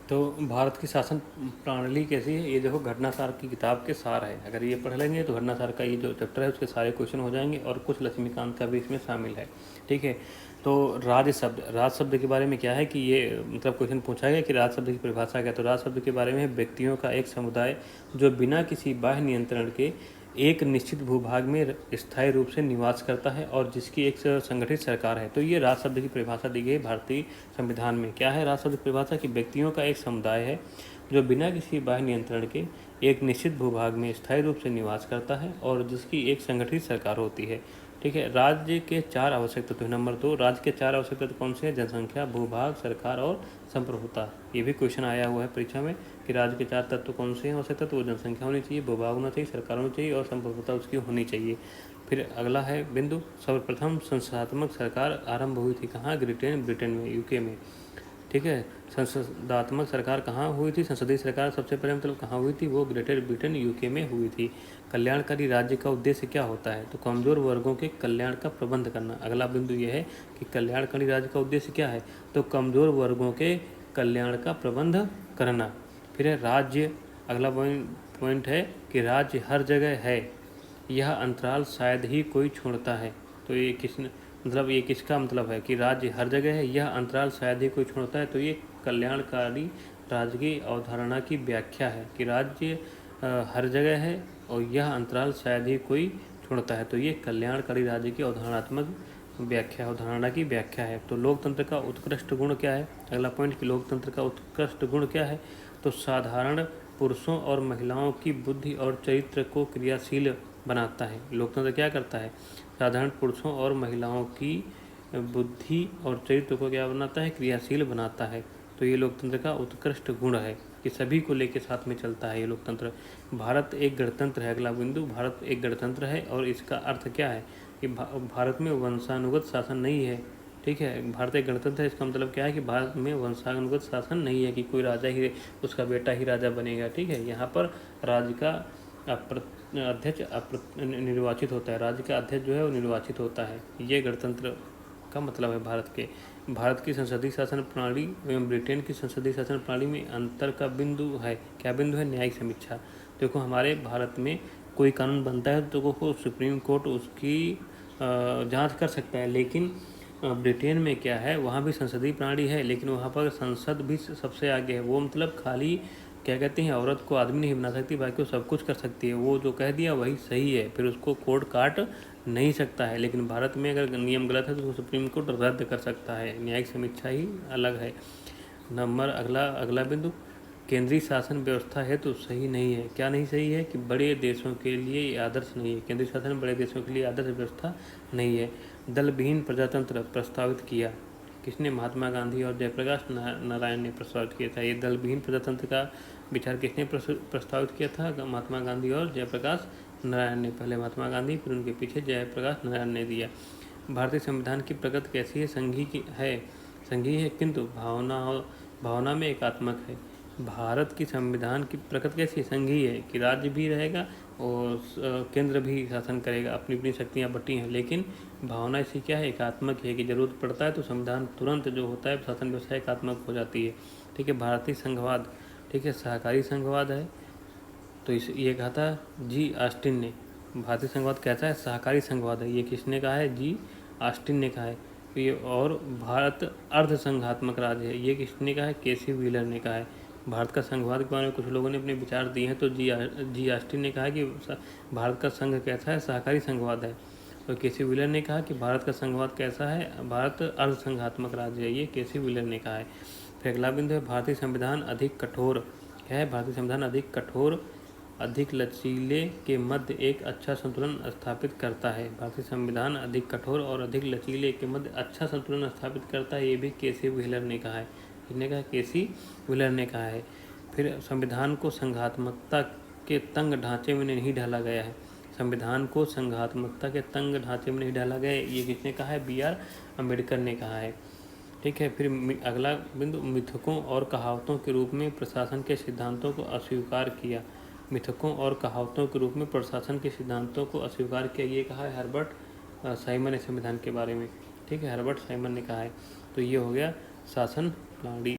तो भारत की शासन प्रणाली कैसी है, ये देखो घटनासार की किताब के सार है। अगर ये पढ़ लेंगे तो घटनासार का ये जो चैप्टर है उसके सारे क्वेश्चन हो जाएंगे, और कुछ लक्ष्मीकांत का भी इसमें शामिल है। ठीक है। तो राज शब्द के बारे में क्या है कि ये मतलब क्वेश्चन पूछा गया कि राज शब्द की परिभाषा क्या है। तो राज शब्द के बारे में व्यक्तियों का एक समुदाय जो बिना किसी बाह्य नियंत्रण के एक निश्चित भूभाग में स्थायी रूप से निवास करता है और जिसकी एक संगठित सरकार है। तो ये राज शब्द की परिभाषा दी गई है भारतीय संविधान में। क्या है राज शब्द की परिभाषा? कि व्यक्तियों का एक समुदाय है जो बिना किसी बाह्य नियंत्रण के एक निश्चित भूभाग में स्थायी रूप से निवास करता है और जिसकी एक संगठित सरकार होती है। ठीक है। राज्य के 4 आवश्यक तत्व। नंबर 2, राज्य के 4 आवश्यक तत्व कौन से हैं? जनसंख्या, भूभाग, सरकार और संप्रभुता। ये भी क्वेश्चन आया हुआ है परीक्षा में कि राज्य के 4 तत्व कौन से हैं आवश्यक तत्व? वो जनसंख्या होनी चाहिए, भूभाग होना चाहिए, सरकार होनी चाहिए और संप्रभुता उसकी होनी चाहिए। फिर अगला है बिंदु, सर्वप्रथम संसदात्मक सरकार आरंभ हुई थी कहाँ? ब्रिटेन में, यूके में। ठीक है। संसदात्मक सरकार कहाँ हुई थी? संसदीय सरकार सबसे पहले मतलब कहाँ हुई थी? वो ग्रेटर ब्रिटेन, यूके में हुई थी। कल्याणकारी राज्य का उद्देश्य क्या होता है? तो कमजोर वर्गों के कल्याण का प्रबंध करना। अगला बिंदु यह है कि कल्याणकारी राज्य का उद्देश्य क्या है? तो कमजोर वर्गों के कल्याण का प्रबंध करना। फिर है राज्य, अगला पॉइंट है कि राज्य हर जगह है, यह अंतराल शायद ही कोई छोड़ता है। तो ये किसका मतलब है कि राज्य हर जगह है, यह अंतराल शायद ही कोई छोड़ता है। तो ये कल्याणकारी राज्य की अवधारणा की व्याख्या है कि राज्य हर जगह है और यह अंतराल शायद ही कोई छोड़ता है। तो ये कल्याणकारी राज्य की अवधारणा की व्याख्या है। तो लोकतंत्र का उत्कृष्ट गुण क्या है? अगला पॉइंट कि लोकतंत्र का उत्कृष्ट गुण क्या है? तो साधारण पुरुषों और महिलाओं की बुद्धि और चरित्र को क्रियाशील बनाता है। लोकतंत्र क्या करता है? साधारण पुरुषों और महिलाओं की बुद्धि और चरित्र को क्या बनाता है? क्रियाशील बनाता है। तो ये लोकतंत्र का उत्कृष्ट गुण है कि सभी को लेकर साथ में चलता है ये लोकतंत्र। भारत एक गणतंत्र है। अगला बिंदु, भारत एक गणतंत्र है और इसका अर्थ क्या है कि भारत में वंशानुगत शासन नहीं है। ठीक है। भारत एक गणतंत्र है, इसका मतलब क्या है कि भारत में वंशानुगत शासन नहीं है कि कोई राजा ही उसका बेटा ही राजा बनेगा। ठीक है। यहाँ पर राज्य का अध्यक्ष निर्वाचित होता है। राज्य का अध्यक्ष जो है वो निर्वाचित होता है। ये गणतंत्र का मतलब है भारत के। भारत की संसदीय शासन प्रणाली एवं ब्रिटेन की संसदीय शासन प्रणाली में अंतर का बिंदु है। क्या बिंदु है? न्यायिक समीक्षा। देखो हमारे भारत में कोई कानून बनता है तो सुप्रीम कोर्ट उसकी जांच कर सकता है, लेकिन ब्रिटेन में क्या है, वहाँ भी संसदीय प्रणाली है लेकिन वहाँ पर संसद भी सबसे आगे है। वो मतलब खाली क्या कहते हैं, औरत को आदमी नहीं बना सकती, बाकी वो सब कुछ कर सकती है। वो जो कह दिया वही सही है, फिर उसको कोर्ट काट नहीं सकता है। लेकिन भारत में अगर नियम गलत है तो सुप्रीम कोर्ट रद्द कर सकता है। न्यायिक समीक्षा ही अलग है। अगला बिंदु, केंद्रीय शासन व्यवस्था है तो सही नहीं है। क्या नहीं सही है? कि बड़े देशों के लिए ये आदर्श नहीं है। केंद्रीय शासन बड़े देशों के लिए आदर्श व्यवस्था नहीं है। दलविहीन प्रजातंत्र प्रस्तावित किया किसने? महात्मा गांधी और जयप्रकाश नारायण ने प्रस्तावित किया था। ये दलविहीन प्रजातंत्र का विचार किसने प्रस्तावित किया था? महात्मा गांधी और जयप्रकाश नारायण ने। पहले महात्मा गांधी, फिर उनके पीछे जयप्रकाश नारायण ने दिया। भारतीय संविधान की प्रगति कैसी है? संघीय है किंतु भावना में एकात्मक है। भारत की संविधान की प्रकृति कैसी है? संघीय है कि राज्य भी रहेगा और केंद्र भी शासन करेगा, अपनी अपनी शक्तियाँ बटी हैं, लेकिन भावना इसकी क्या है? एकात्मक है कि जरूरत पड़ता है तो संविधान तुरंत जो होता है शासन व्यवस्था एकात्मक हो जाती है। ठीक है। भारतीय संघवाद, ठीक है, सहकारी संघवाद है। तो ये कहा था जी ऑस्टिन ने। भारतीय संघवाद कैसा है? सहकारी संघवाद है। ये किसने कहा है? जी ऑस्टिन ने कहा है। तो ये और भारत अर्ध संघात्मक राज्य है, ये किसने कहा है? केसी व्हीलर ने कहा है। भारत का संघवाद के बारे में कुछ लोगों ने अपने विचार दिए हैं। तो जी ऑस्टिन ने कहा कि भारत का संघ कैसा है? सहकारी संघवाद है। और केसी व्हीलर ने कहा कि भारत का संघवाद कैसा है? भारत अर्ध संघात्मक राज्य है, ये केसी व्हीलर ने कहा है। फिर अगला बिंदु है भारतीय संविधान अधिक कठोर। क्या है? भारतीय संविधान अधिक कठोर, अधिक लचीले के मध्य एक अच्छा संतुलन स्थापित करता है। भारतीय संविधान अधिक कठोर और अधिक लचीले के मध्य अच्छा संतुलन स्थापित करता है, ये भी केसी व्हीलर ने कहा है। किसने कहा? केसी व्हीलर ने कहा है। फिर संविधान को संघात्मकता के तंग ढांचे में नहीं ढाला गया है। संविधान को संघात्मकता के तंग ढांचे में नहीं डाला गया, ये किसने कहा है? बी.आर. अम्बेडकर ने कहा है। ठीक है। फिर अगला बिंदु, मिथकों और कहावतों के रूप में प्रशासन के सिद्धांतों को अस्वीकार किया। मिथकों और कहावतों के रूप में प्रशासन के सिद्धांतों को अस्वीकार किया, ये कहा है हर्बर्ट साइमन ने संविधान के बारे में। ठीक है। हर्बर्ट साइमन ने कहा है। तो ये हो गया शासन प्रणाली।